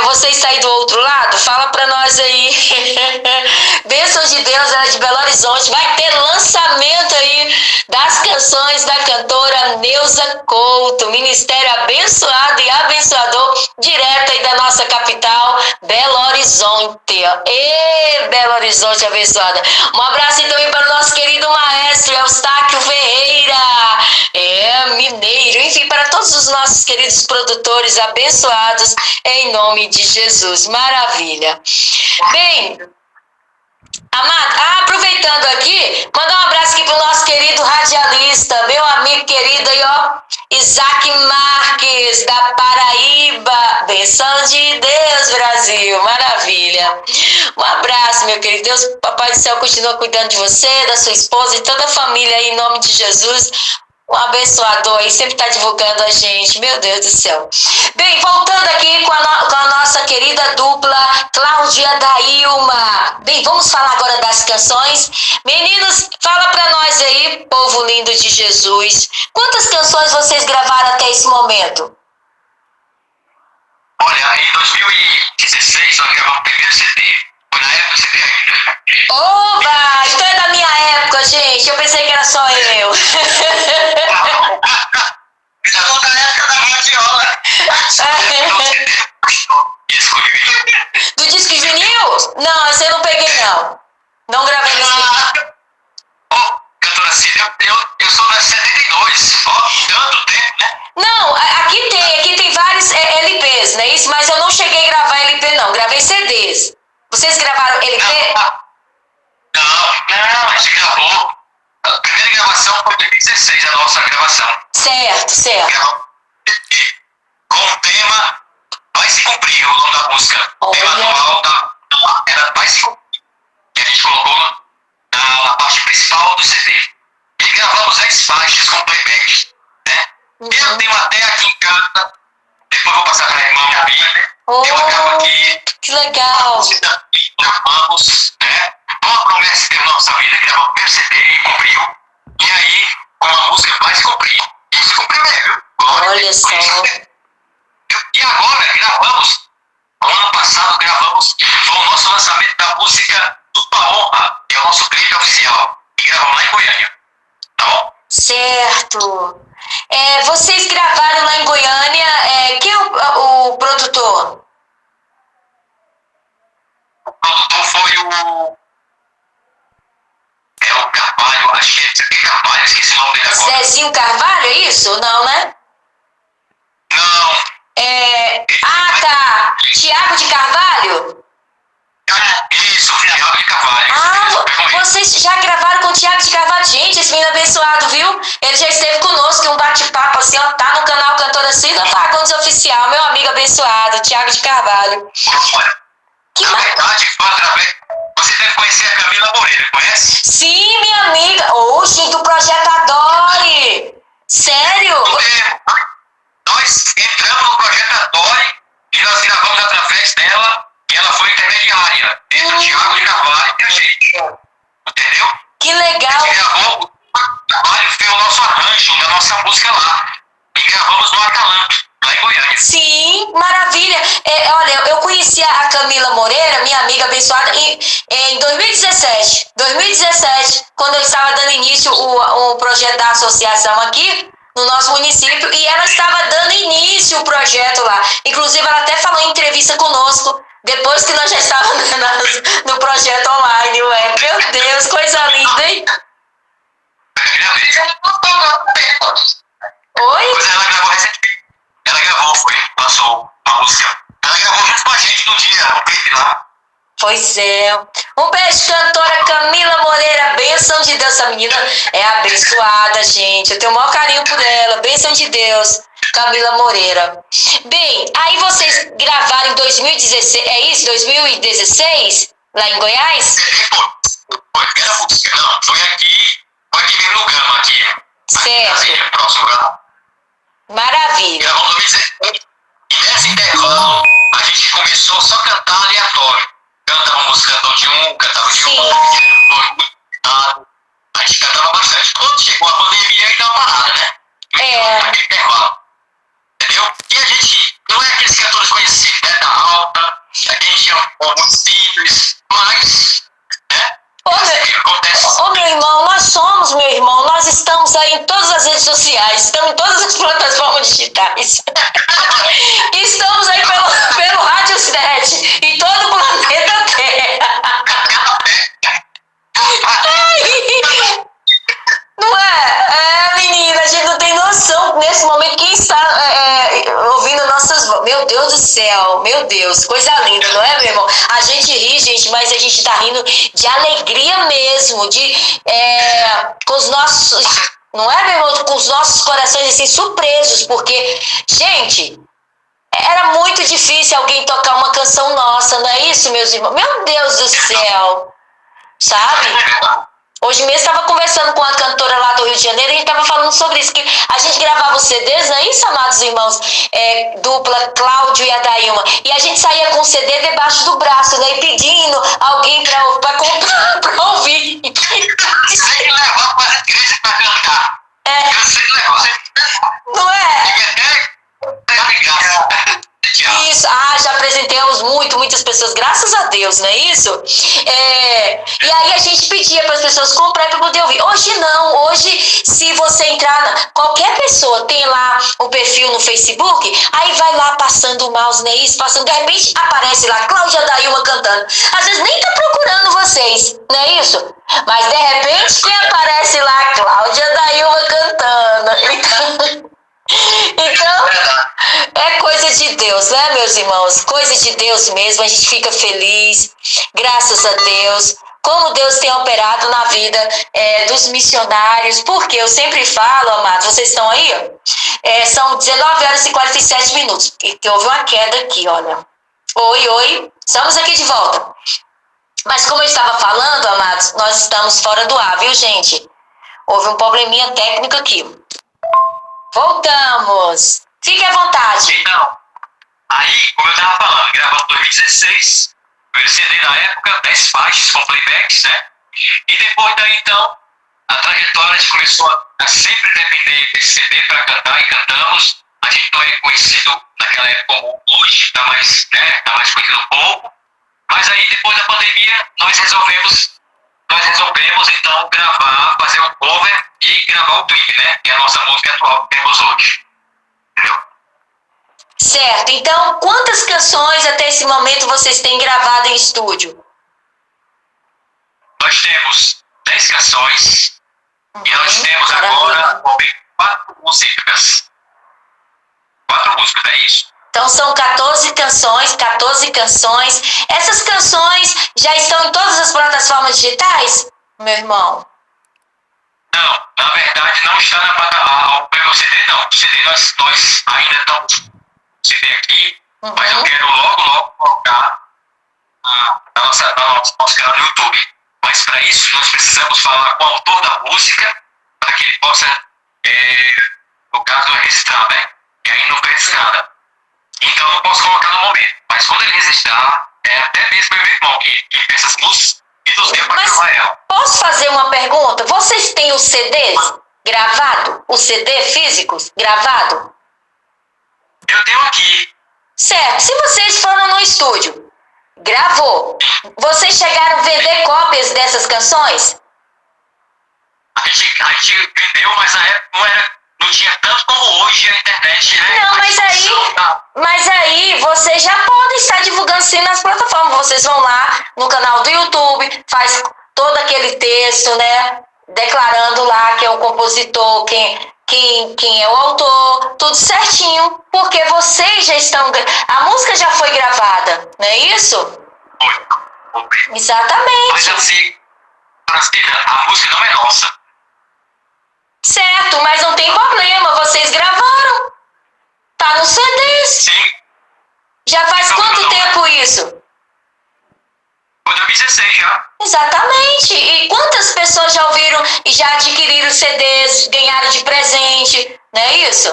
Você está aí do outro lado? Fala para nós aí. Bênção de Deus, ela é de Belo Horizonte. Vai ter lançamento aí das canções da cantora Neuza Couto. Ministério abençoado e abençoador, direto aí da nossa capital, Belo Horizonte. Belo Horizonte abençoada. Um abraço então aí para o nosso querido maestro Eustáquio Ferreira. Mineiro, enfim, para todos os nossos queridos produtores abençoados, em nome de Jesus. Maravilha. Bem, amado, aproveitando aqui, mandar um abraço aqui pro nosso querido radialista, meu amigo querido aí, ó, Isaac Marques, da Paraíba. Benção de Deus, Brasil. Maravilha. Um abraço, meu querido. Deus, Papai do Céu, continua cuidando de você, da sua esposa e toda a família aí, em nome de Jesus. Um abençoador aí, sempre está divulgando a gente. Meu Deus do céu. Bem, voltando aqui com a nossa querida dupla, Cláudia da Ilma. Bem, vamos falar agora das canções. Meninos, fala para nós aí, povo lindo de Jesus. Quantas canções vocês gravaram até esse momento? Olha, em 2016 nós gravamos o primeiro CD. Foi na época do CD ainda. Oba! Então é da minha época, gente. Eu pensei que era só eu. Já tô na época da radiola. Do disco de vinil? Não, esse eu não peguei, não. Não gravei nesse vinil. Cantora Cida, eu sou da 72. Ó, tanto tempo, né? Não, aqui tem vários LPs, não é isso? Mas eu não cheguei a gravar LP, não. Gravei CDs. Vocês gravaram LP? Não, a gente gravou. A primeira gravação foi em 2016, a nossa gravação. Certo. Gravamos com o tema Vai Se Cumprir, o nome da música. O tema atual era Vai Se Cumprir, que a gente colocou na parte principal do CD. E gravamos 10 faixas com playback, né? Eu tenho até aqui em casa, depois vou passar para a irmã ouvir. Eu acabo aqui. Que legal. Gravamos, né? Uma promessa que teve na nossa vida, gravamos o primeiro CD e cumpriu. E aí, com a música vai se cumprir. E se cumpriu mesmo, viu? Olha só. E agora, gravamos, no ano passado, foi o nosso lançamento da música Tua Honra, que é o nosso clipe oficial. E gravamos lá em Goiânia. Tá bom? Certo. Vocês gravaram lá em Goiânia. Quem é o produtor? O produtor foi o Carvalho, acho que é Carvalho, esqueci o nome dele agora. Zezinho Carvalho, é isso? Não, né? Não. Tá. Tiago de Carvalho? Isso, Tiago de Carvalho. Vocês já gravaram com o Tiago de Carvalho? Gente, esse menino abençoado, viu? Ele já esteve conosco em um bate-papo assim, ó, tá no canal Cantora Cida Fagundes Oficial, meu amigo abençoado, Tiago de Carvalho. Na verdade, foi através. Você deve conhecer a Camila Moreira, conhece? Sim, minha amiga. Gente, do Projeto Adore. Sério? Nós entramos no Projeto Adore e nós gravamos através dela e ela foi intermediária entre o Tiago de Carvalho e a gente. Entendeu? Que legal. A gente gravou, o trabalho fez o nosso arranjo da nossa música lá. E gravamos no Acalanto, lá em Goiânia. Sim, maravilha. Olha, eu conheci a Camila Moreira, minha amiga abençoada, em 2017. 2017, quando eu estava dando início o projeto da associação aqui no nosso município, e ela estava dando início o projeto lá. Inclusive, ela até falou em entrevista conosco, depois que nós já estávamos no projeto online. Ué. Meu Deus, coisa linda, hein? Oi? Pois ela gravou recentemente. Ela gravou, passou a música. Ela gravou junto com a gente no dia, no clipe lá. Pois é. Um beijo, cantora Camila Moreira. Bênção de Deus. Essa menina é abençoada, gente. Eu tenho o maior carinho por ela. Bênção de Deus, Camila Moreira. Bem, aí vocês gravaram em 2016, é isso? 2016? Lá em Goiás? Foi, era música. Não, foi aqui mesmo no Gama, aqui. Certo. Próximo Gama. Maravilha. Gravamos 2016. E nesse intervalo, a gente começou só a cantar aleatório. Cantava música de um, cantava de outro. A gente cantava bastante. Quando chegou a pandemia, aí dá uma parada, né? Naquele intervalo. Entendeu? E a gente não é aqueles cantores conhecidos, né? Da alta, a gente é muito simples, mas, né? Meu irmão, nós somos, meu irmão, nós estamos aí em todas as redes sociais, estamos em todas as plataformas digitais. Estamos aí pelo Radiosnet, em todo o planeta Terra. Não é? Menina, a gente não tem noção céu, meu Deus, coisa linda, não é, meu irmão? A gente ri, gente, mas a gente tá rindo de alegria mesmo, com os nossos, não é, meu irmão? Com os nossos corações assim surpresos, porque, gente, era muito difícil alguém tocar uma canção nossa, não é isso, meus irmãos? Meu Deus do céu, sabe? Hoje mesmo estava conversando com uma cantora lá do Rio de Janeiro e a gente estava falando sobre isso, que a gente gravava os CDs, não é isso, amados irmãos? Dupla, Cláudio e Adailma. E a gente saía com o CD debaixo do braço, né? E pedindo alguém para comprar, para ouvir. Eu sei que levar para a igreja para cantar. Eu sei que levar. Não é? Isso, já apresentamos muitas pessoas, graças a Deus, não é isso? E aí a gente pedia para as pessoas comprar para poder ouvir. Hoje não, hoje se você entrar, qualquer pessoa tem lá um perfil no Facebook, aí vai lá passando o mouse, não é isso? Passando, de repente aparece lá Cláudia Dailma cantando. Às vezes nem tá procurando vocês, não é isso? Mas de repente quem aparece lá? Cláudia Dailma cantando. Então, é coisa de Deus, né, meus irmãos? Coisa de Deus mesmo, a gente fica feliz, graças a Deus, como Deus tem operado na vida dos missionários, porque eu sempre falo, amados, vocês estão aí? São 19 horas e 47 minutos, que houve uma queda aqui, olha. Oi, estamos aqui de volta. Mas como eu estava falando, amados, nós estamos fora do ar, viu, gente? Houve um probleminha técnico aqui. Voltamos. Fique à vontade. Então, aí, como eu estava falando, gravamos em 2016, primeiro CD na época, 10 faixas com playbacks, né? E depois daí, então, a trajetória a gente começou a sempre depender desse CD para cantar e cantamos. A gente não é conhecido naquela época como hoje, tá mais conhecido um pouco. Mas aí, depois da pandemia, nós resolvemos então gravar, fazer um cover e gravar o clipe, né? Que é a nossa música atual que temos hoje. Entendeu? Certo. Então, quantas canções até esse momento vocês têm gravado em estúdio? Nós temos 10 canções e nós temos agora 4 músicas. 4 músicas, é isso. Então são 14 canções. Essas canções já estão em todas as plataformas digitais, meu irmão? Não, na verdade não está na plataforma. O CD não. O CD nós ainda estamos com o CD aqui, mas eu quero logo colocar na nosso canal no YouTube. Mas para isso nós precisamos falar com o autor da música para que ele possa, no caso, registrar, né? E aí não foi registrada. Então eu não posso colocar no momento. Mas quando ele registrar, até mesmo meu irmão que fez essas músicas e nos deu para gravar ela. Posso fazer uma pergunta? Vocês têm os CDs gravado? O CD físicos gravado? Eu tenho aqui. Certo. Se vocês foram no estúdio, gravou, vocês chegaram a vender cópias dessas canções? A gente vendeu, mas na época não tinha tanto como hoje a internet, né? Não, mas aí vocês já podem estar divulgando sim nas plataformas. Vocês vão lá no canal do YouTube, faz todo aquele texto, né? Declarando lá que é o compositor, quem é o autor, tudo certinho. Porque vocês já estão... A música já foi gravada, não é isso? Foi. Exatamente. Mas assim, a música não é nossa. Certo, mas não tem problema, vocês gravaram. Tá no CD. Sim. Já faz quanto tempo isso? Foi 2016 já. Exatamente. E quantas pessoas já ouviram e já adquiriram CDs, ganharam de presente, não é isso?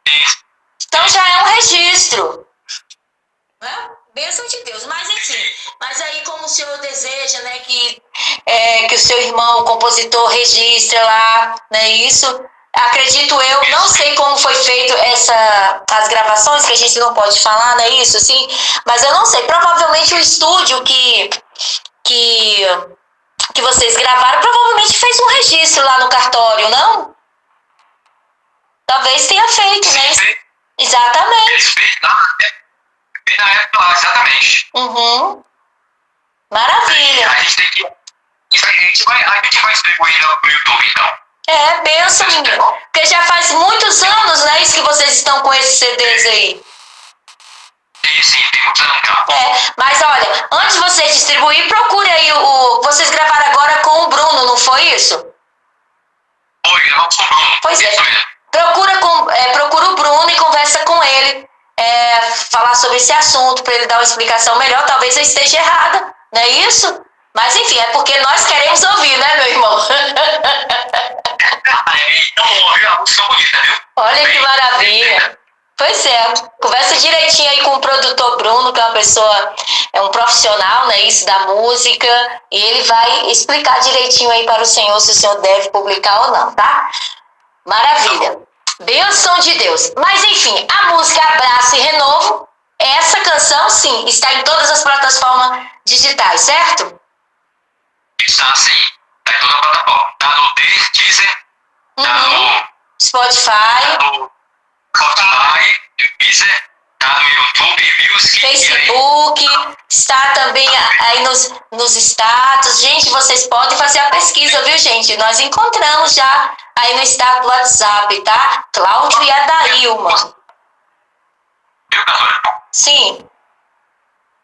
Isso. Então já é um registro. Bênção de Deus, mas enfim, mas aí como o senhor deseja, né, que o seu irmão, o compositor, registre lá, não é isso? Acredito eu, não sei como foi feito as gravações, que a gente não pode falar, não é isso, sim? Mas eu não sei, provavelmente o estúdio que vocês gravaram, provavelmente fez um registro lá no cartório, não? Talvez tenha feito, né? Exatamente. Eles fez na época lá, exatamente. Maravilha. A gente tem que... A gente vai distribuir no YouTube, então. Benção, menino. Porque já faz muitos anos, né, isso que vocês estão com esses CDs aí. Isso. não precisa não cá. Mas olha, antes de vocês distribuir, procure aí vocês gravaram agora com o Bruno, não foi isso? Foi, gravamos com o Bruno. Pois é. Isso mesmo. Procura o Bruno e conversa com ele. Falar sobre esse assunto para ele dar uma explicação melhor. Talvez eu esteja errada, não é isso? Mas enfim, é porque nós queremos ouvir, né, meu irmão? Então, ouviu a música bonita, viu? Olha que maravilha. Pois é, conversa direitinho aí com o produtor Bruno, que é uma pessoa, é um profissional, né, isso da música, e ele vai explicar direitinho aí para o senhor se o senhor deve publicar ou não, tá? Maravilha. Bênção de Deus. Mas enfim, a música Abraço e Renovo, essa canção, sim, está em todas as plataformas digitais, certo? Está sim, está em toda a plataforma. Está no Deezer, está no Spotify, no Spotify, no Deezer, está no YouTube, Music, Facebook, está também aí nos status. Gente, vocês podem fazer a pesquisa, viu, gente? Nós encontramos já aí no status do WhatsApp, tá? Cláudio e Adailma. Viu, pastor? Sim.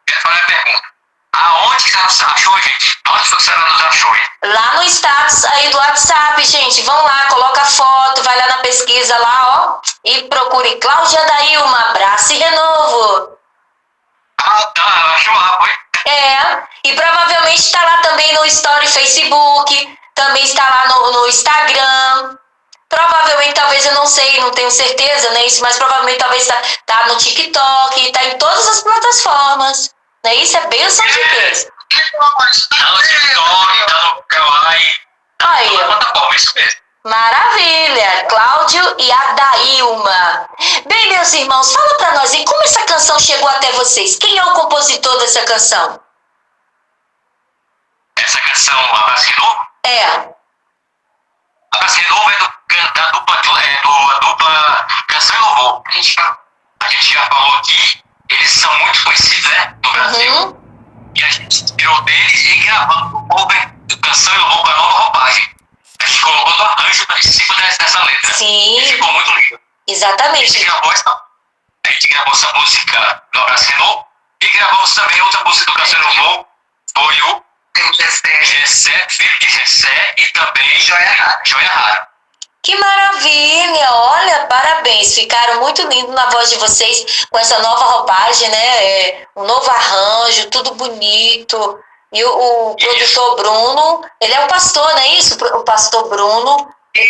Quero fazer a pergunta. Aonde que ela nos achou, gente? Aonde foi que ela nos achou, hein? Lá no status aí do WhatsApp, gente. Vão lá, coloca a foto, vai lá na pesquisa lá, ó. E procure Cláudia Adailma, Abraço e Renovo. Ah, tá, ela achou lá, foi? E provavelmente está lá também no Story Facebook, também está lá no Instagram. Provavelmente, talvez, eu não sei, não tenho certeza, né? Isso, mas provavelmente talvez tá no TikTok, está em todas as plataformas. Né? Isso é bênção de Deus. Tá no TikTok, tá no Kawaii, tá Aí, na ó. plataforma, isso mesmo. Maravilha! Cláudio e Adailma. Bem, meus irmãos, fala pra nós aí, como essa canção chegou até vocês? Quem é o compositor dessa canção? Essa canção, Abraço e Renovo? Abraço e Renovo é da dupla Canção e Louvor. A gente já falou aqui, eles são muito conhecidos, né, no Brasil. E a gente se inspirou deles e gravamos o cover do Canção e Louvor com a nova roupagem. A gente colocou no arranjo em cima dessa letra. Sim. E ficou muito lindo. Exatamente. A gente gravou essa música do Abraço e Renovo e gravamos também outra música do Canção e Louvor. Foi o Gessé, filho de Gessé, e também Joia Rara. Que maravilha! Olha, parabéns! Ficaram muito lindos na voz de vocês com essa nova roupagem, né? Um novo arranjo, tudo bonito. E o produtor Bruno, ele é o pastor, não é isso? O pastor Bruno. Ele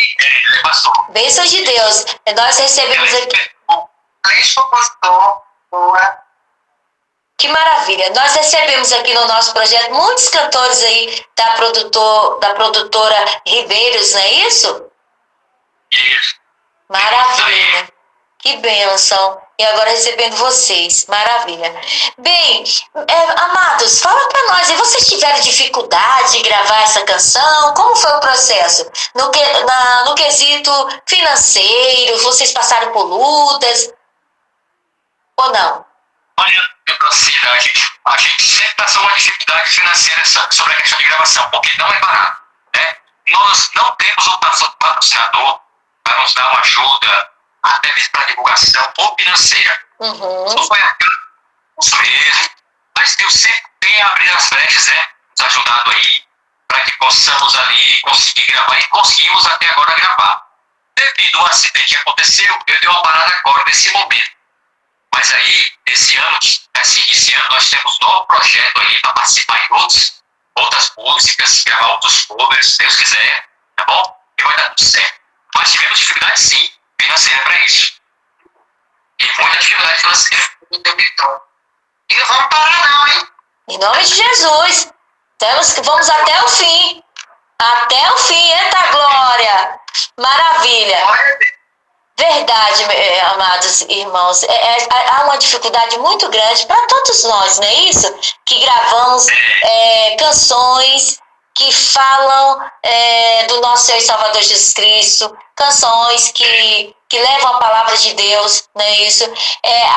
é pastor. Bênçãos de Deus. Nós recebemos aqui. Que maravilha! Nós recebemos aqui no nosso projeto muitos cantores aí da produtora Ribeiros, não é isso? Isso. Maravilha! Que bênção! E agora recebendo vocês. Maravilha! Bem, amados, fala para nós, e vocês tiveram dificuldade de gravar essa canção? Como foi o processo? No quesito financeiro, vocês passaram por lutas? Ou não? Olha, a gente sempre passou uma dificuldade financeira sobre a questão de gravação, porque não é barato, né? Nós não temos um patrocinador para nos dar uma ajuda, até mesmo para divulgação ou financeira. Não foi a mesmo, mas Deus sempre tem abrido as brechas, né? Nos ajudado aí, para que possamos ali conseguir gravar, e conseguimos até agora gravar. Devido ao acidente que aconteceu, eu dei uma parada agora, nesse momento. Mas aí, esse ano, nós temos um novo projeto aí para participar em outras músicas, gravar outros covers, se Deus quiser, tá bom? E vai dar tudo certo. Mas tivemos dificuldade, sim, financeira para isso. E muita dificuldade financeira. E não vamos parar não, hein? Em nome de Jesus. Vamos até o fim. Até o fim, eita glória. Maravilha. Verdade, amados irmãos, há uma dificuldade muito grande para todos nós, não é isso? Que gravamos canções que falam do nosso Senhor e Salvador Jesus Cristo, canções que levam a palavra de Deus, não é isso?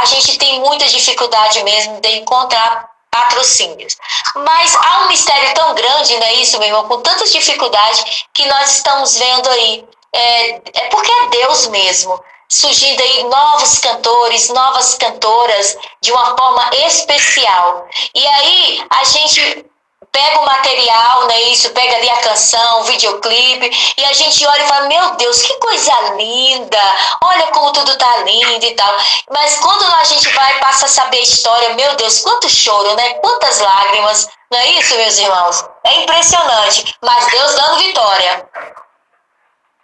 A gente tem muita dificuldade mesmo de encontrar patrocínios. Mas há um mistério tão grande, não é isso, meu irmão? Com tantas dificuldades que nós estamos vendo aí. É porque é Deus mesmo. surgindo aí novos cantores, novas cantoras de uma forma especial. E aí a gente pega o material, né? Isso, pega ali a canção, o videoclipe, e a gente olha e fala, meu Deus, que coisa linda! Olha como tudo tá lindo e tal. Mas quando a gente vai e passa a saber a história, meu Deus, quanto choro, né? Quantas lágrimas. Não é isso, meus irmãos? É impressionante. Mas Deus dando vitória.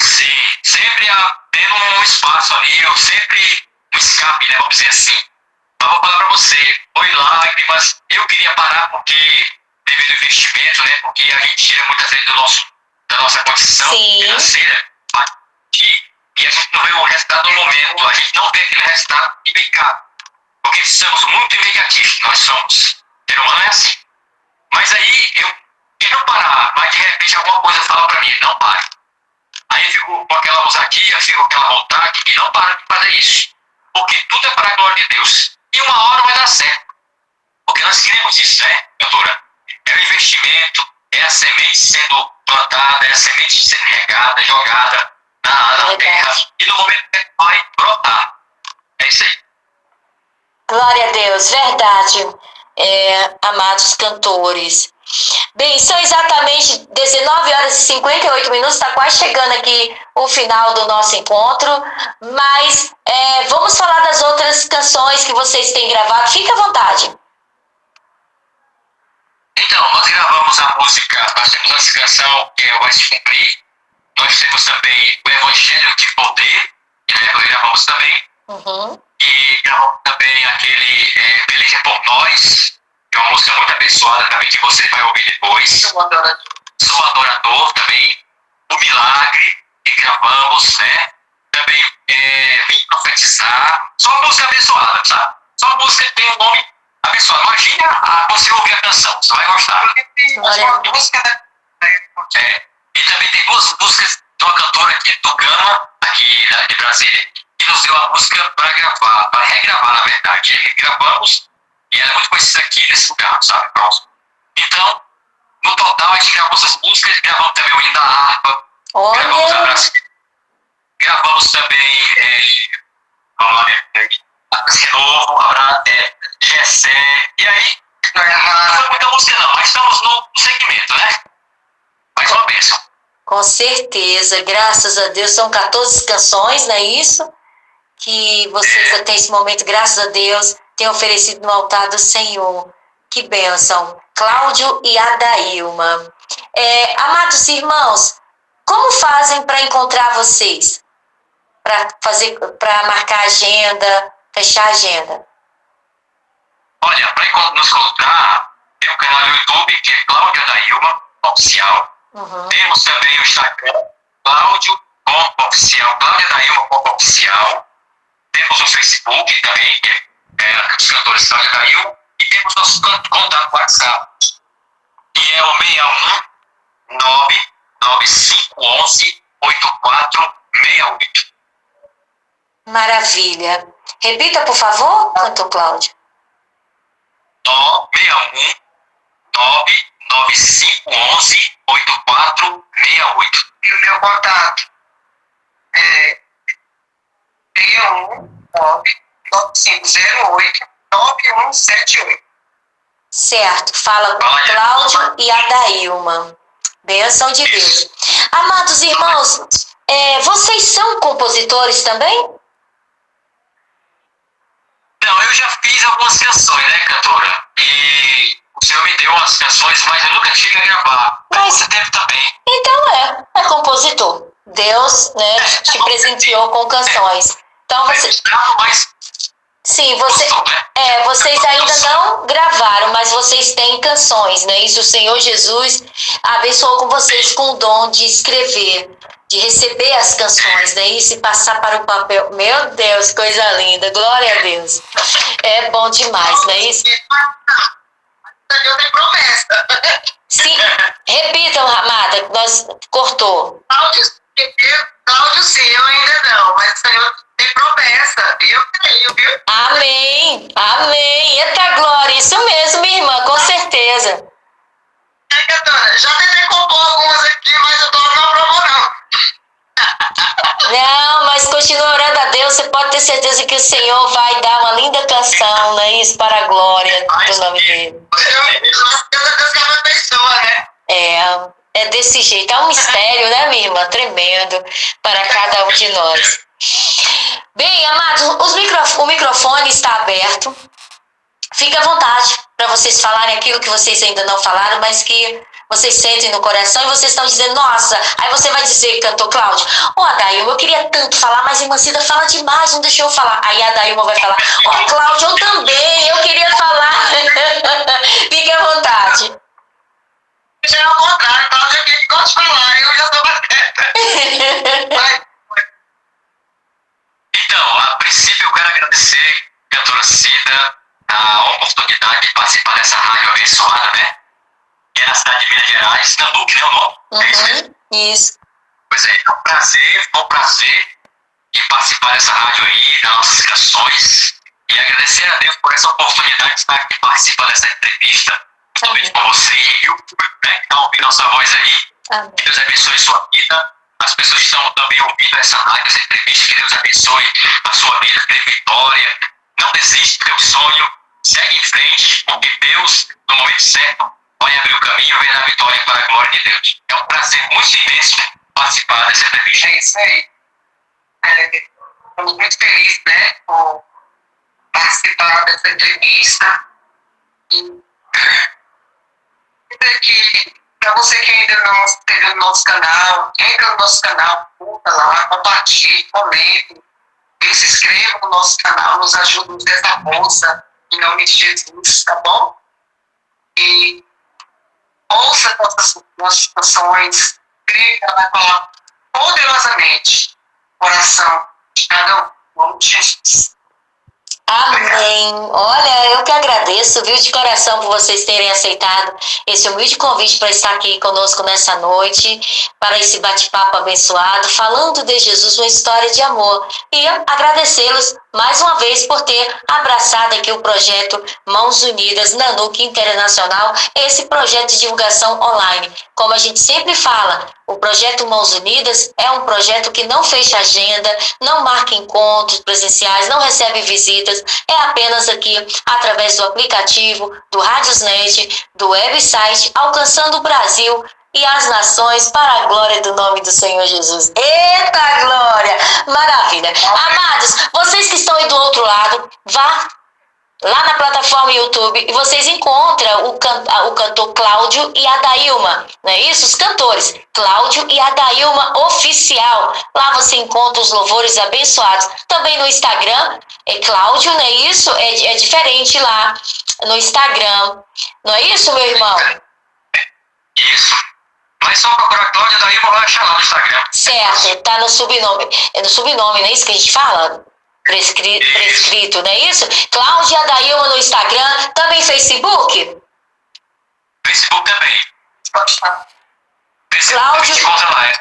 Sim, sempre tendo um espaço ali, eu sempre um escape, né? Vamos dizer assim. Mas vou falar pra você, foi lágrimas, eu queria parar porque devido ao investimento, né? Porque a gente tira muitas vezes da nossa condição financeira e a gente não vê o resultado no momento, a gente não vê aquele resultado imediato. Porque somos muito imediatistas, nós somos. O ser humano é assim. Mas aí eu quero parar, mas de repente alguma coisa fala pra mim, não pare. Aí eu fico com aquela ousadia, fico com aquela vontade e não paro de fazer isso. Porque tudo é para a glória de Deus. E uma hora vai dar certo. Porque nós queremos isso, né, doutora? É o investimento, é a semente sendo plantada, é a semente sendo regada, jogada na terra. E no momento que vai brotar. É isso aí. Glória a Deus, verdade, amados cantores. Bem, são exatamente 19 horas e 58 minutos, está quase chegando aqui o final do nosso encontro, mas vamos falar das outras canções que vocês têm gravado, fique à vontade. Então, nós gravamos a música, nós temos essa canção que é Vai Se Cumprir, nós temos também o Evangelho de Poder, que nós gravamos também, e gravamos também aquele Feliz é por Nós, que é uma música muito abençoada também, que você vai ouvir depois. Sou Adorador também, O Milagre, que gravamos, né? Também Vim Profetizar, só música abençoada, sabe? Só música que tem um nome abençoado. Imagina você ouvir a canção, você vai gostar. E também tem duas músicas de uma cantora aqui do Gama, aqui de Brasília, que nos deu a música para gravar, para regravar, na verdade. Regravamos e ela é muito conhecida aqui nesse lugar, sabe? Próximo. Então, no total, a gente gravou essas músicas, gravamos também o Hino da Harpa, gravamos a Brasília, gravamos também de novo, Gessé, e aí, não foi muita música não, mas estamos no segmento, né? Mais uma bênção. Com certeza, graças a Deus, são 14 canções, não é isso? Que vocês até esse momento, graças a Deus, têm oferecido no altar do Senhor. Que bênção. Cláudio e Adailma. Amados irmãos, como fazem para encontrar vocês? Para marcar agenda, fechar a agenda? Olha, para nos encontrar, tem um canal no YouTube que é Cláudio Adailma Oficial. Temos também o Instagram Cláudio Oficial, Cláudio Adailma Oficial. Temos o Facebook também, que é os cantores Cláudio Adailma. E temos nosso contato WhatsApp, que é o 61995118468. Maravilha. Repita, por favor, cantor Cláudio. 61995118468. E o meu contato é 61995089178. Certo, fala com Cláudio e Adailma. Bênção de Deus. Amados irmãos, vocês são compositores também? Não, eu já fiz algumas canções, né, cantora? E o Senhor me deu umas canções, mas eu nunca cheguei a gravar. Mas você teve também. Então é compositor. Deus, né, te presenteou com canções. Então você... Sim, vocês ainda não gravaram, mas vocês têm canções, né? Isso o Senhor Jesus abençoou com vocês com o dom de escrever, de receber as canções, né? Isso e passar para o papel. Meu Deus, coisa linda, glória a Deus. É bom demais, não é isso? Deus tem promessa. Sim, repitam, amada, nós cortou. Cláudio sim, eu ainda não, mas o Senhor tem promessa, e eu creio, viu? Amém, amém, eita glória, isso mesmo, minha irmã, com certeza. Cantora, já tentei compor algumas aqui, mas eu tô não aprovo não. Não, mas continua orando a Deus. Você pode ter certeza que o Senhor vai dar uma linda canção, não é isso? Para a glória do nome dele. É desse jeito. É um mistério, né, minha irmã? Tremendo para cada um de nós. Bem, amados, o microfone está aberto. Fique à vontade para vocês falarem aquilo que vocês ainda não falaram, mas que vocês sentem no coração e vocês estão dizendo, nossa, aí você vai dizer, cantor Cláudio, Adailma, eu queria tanto falar, mas a irmã Cida fala demais, não deixou eu falar. Aí a Adailma vai falar, Cláudio, eu também, eu queria falar. Fique à vontade. É ao contrário, Cláudio, eu que gosto de falar, eu já estou batendo. Então, a princípio eu quero agradecer, cantora Cida, a oportunidade de participar dessa rádio abençoada, né? Que é na cidade de Minas Gerais, Nambuque, né, o nome? É isso mesmo? Isso. Pois é, é um prazer de participar dessa rádio aí, das nossas canções, e agradecer a Deus por essa oportunidade de estar aqui participando dessa entrevista, justamente com você e o público, né, que está ouvindo nossa voz aí. Amém. Que Deus abençoe sua vida. As pessoas que estão também ouvindo essa rádio, essa entrevista, que Deus abençoe a sua vida, que dê vitória. Não desiste do teu sonho, segue em frente, porque Deus, no momento certo, vai abrir o caminho e vai dar vitória para a glória de Deus. É um prazer muito imenso participar dessa entrevista. É isso aí. Estamos muito felizes, né, por participar dessa entrevista. E dizer que, para você que ainda não esteve no nosso canal, entra no nosso canal, curta lá, compartilhe, comente, e se inscreva no nosso canal, nos ajude, nos dê essa força, em nome de Jesus, tá bom? E ouça nossas canções, creia que ela vai falar poderosamente o coração de cada um. Em nome de Jesus. Amém. Olha, eu que agradeço, viu, de coração, por vocês terem aceitado esse humilde convite para estar aqui conosco nessa noite, para esse bate-papo abençoado, falando de Jesus, uma história de amor. E agradecê-los mais uma vez por ter abraçado aqui o projeto Mãos Unidas Nanuque Internacional, esse projeto de divulgação online. Como a gente sempre fala, o projeto Mãos Unidas é um projeto que não fecha agenda, não marca encontros presenciais, não recebe visitas, é apenas aqui através do aplicativo, do Radiosnet, do website, alcançando o Brasil e as nações para a glória do nome do Senhor Jesus. Eita glória! Maravilha! Amados, vocês que estão aí do outro lado, vá lá na plataforma YouTube e vocês encontram o cantor Cláudio e Adailma, não é isso? Os cantores, Cláudio e Adailma Oficial. Lá você encontra os louvores abençoados. Também no Instagram, é Cláudio, não é isso? É diferente lá no Instagram. Não é isso, meu irmão? Isso. Mas só procurar Cláudia Adailma, vai achar lá no Instagram. Certo, tá no subnome. É no subnome, não é isso que a gente fala? Prescrito, não é isso? Cláudia Adailma no Instagram, também Facebook? Facebook também. Cláudio,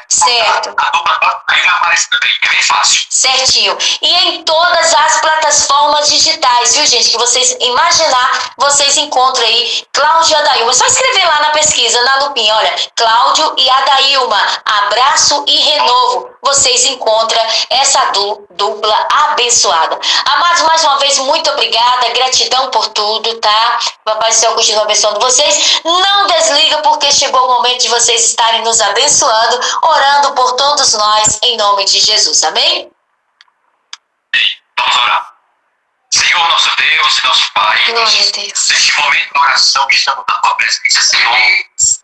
certo. A dupla aí aparece também, é bem fácil. Certinho. E em todas as plataformas digitais, viu, gente? Que vocês imaginar, vocês encontram aí Cláudio e Adailma. É só escrever lá na pesquisa, na lupinha, olha, Cláudio e Adailma, abraço e renovo. Vocês encontram essa dupla abençoada. Amados, mais uma vez, muito obrigada, gratidão por tudo, tá? Papai do Céu continua abençoando vocês. Não desliga, porque chegou o momento de vocês estarem nos abençoando, orando por todos nós, em nome de Jesus. Amém? Vamos orar. Senhor, nosso Deus e nosso Pai, neste momento de oração estamos na tua presença, Senhor.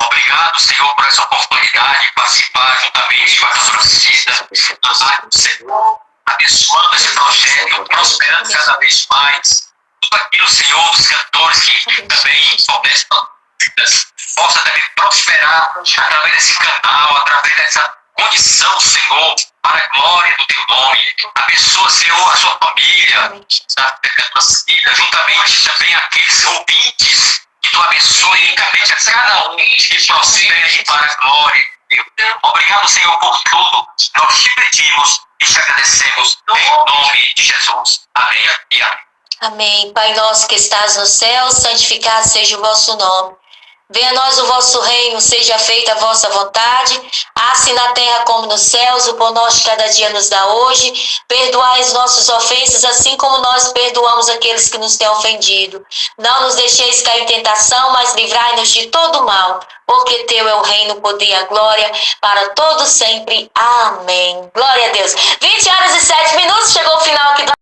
Obrigado, Senhor, por essa oportunidade de participar juntamente com a pastora Cida, nas áreas do Senhor, abençoando esse projeto, prosperando cada vez mais. Tudo aquilo, Senhor, dos cantores que também fornecem vidas, possa também prosperar através desse canal, através dessa condição, Senhor, para a glória do teu nome. Abençoa, Senhor, a sua família, a Cida, juntamente também aqueles ouvintes, que tu abençoe ricamente a cada um e prospere para a glória de Deus. Obrigado, Senhor, por tudo. Nós te pedimos e te agradecemos em nome de Jesus. Amém e amém. Amém. Pai nosso que estás no céu, santificado seja o vosso nome. Venha a nós o vosso reino, seja feita a vossa vontade, assim na terra como nos céus. O pão nosso de cada dia nos dá hoje. Perdoai as nossas ofensas, assim como nós perdoamos aqueles que nos têm ofendido. Não nos deixeis cair em tentação, mas livrai-nos de todo mal, porque teu é o reino, o poder e a glória, para todos sempre. Amém. Glória a Deus. 20h07, chegou o final aqui da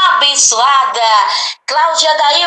abençoada Cláudia Daí.